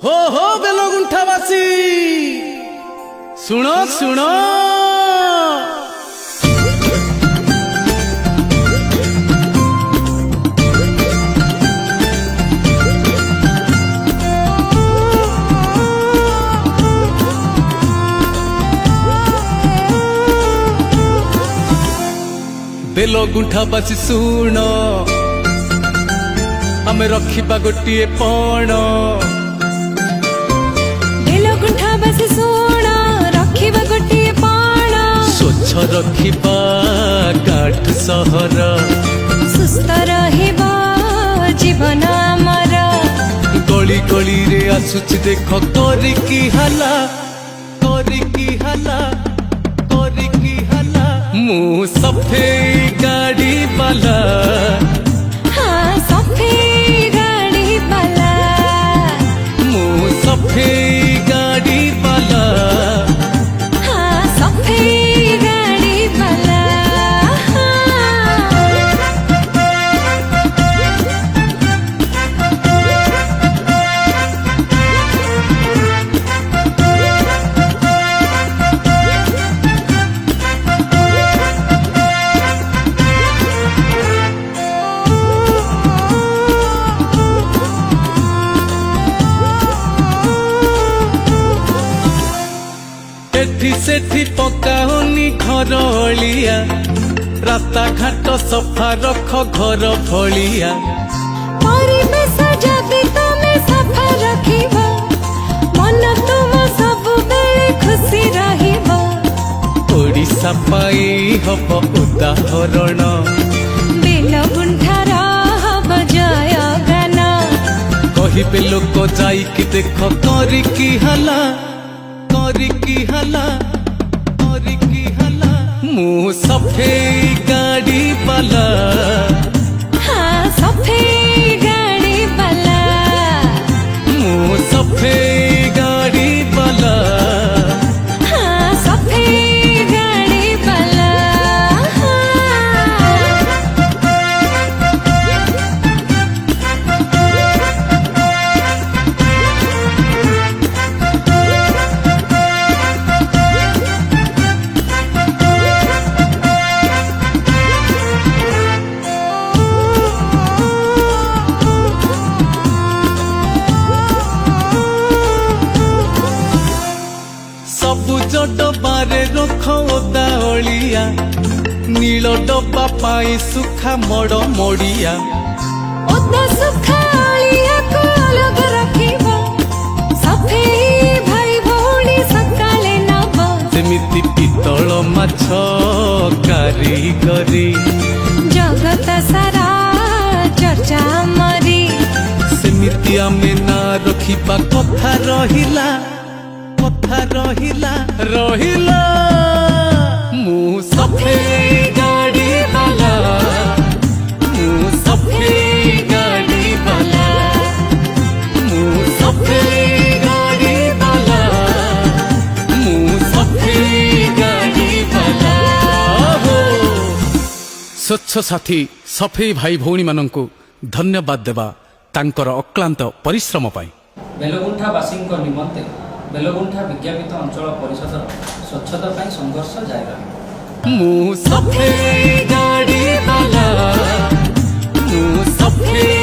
हो बेलगुंठावासी सुनो सुनो बेलगुंठावासी सुनो आमे रखिबा गोटिए पण बेलगुंठावासी सुनो रखिबा गोटिए पण स्वच्छ रखिबा गाठ सहर सुस्थ रहिबा जीवन आमर गली गली रे आसुच देख करिकी हाला मु सफेद गाड़ी वाला हाँ सफेद गाड़ी वाला मु सफेद गाड़ी वाला हाँ सफेद गाड़ी वाला एठी सेठी पकाओनी घर ओलिया रास्ता घाट सफा रख घर भलिया परिवेश जदि तुमे सफा रखिबो मन तुम सब बेले खुशी रहिबो ओडिशा पाई हब उदाहरण बेलगुंठार हब जय गान कहिबे लोक जाइकी देख करिकी हाला मु सफेद गाड़ी वाला हाँ सफेद गाड़ी वाला मु सफेद गाड़ी वाला हाँ सफेद गाड़ी वाला सबुज डबारे रख ओदा ओलिया नील डब्बा पाई सुखा मड़ मड़िया ओदा सुखालिया को अलग रखिबो सफेद भाई भौणी सकाले नब सेमिति पितल माछ कारीगरी जगत सारा चर्चा मरी सेमिति आमे ना रखिबा कथा रहिला मु सफेद गाड़ी वाला मु सफेद गाड़ी वाला मु सफेद गाड़ी वाला मु सफेद गाड़ी वाला स्वच्छ साथी सफेई भाई भौणी माननकु धन्यवाद देवा तांकर अक्लांत परिश्रम पाई बेलगुंठावासी निमंते बेलगुंठा विज्ञापित अंचल परिषद स्वच्छता पाई संघर्ष जारी रहिबो मु सफेद गाड़ी वाला मु सफेद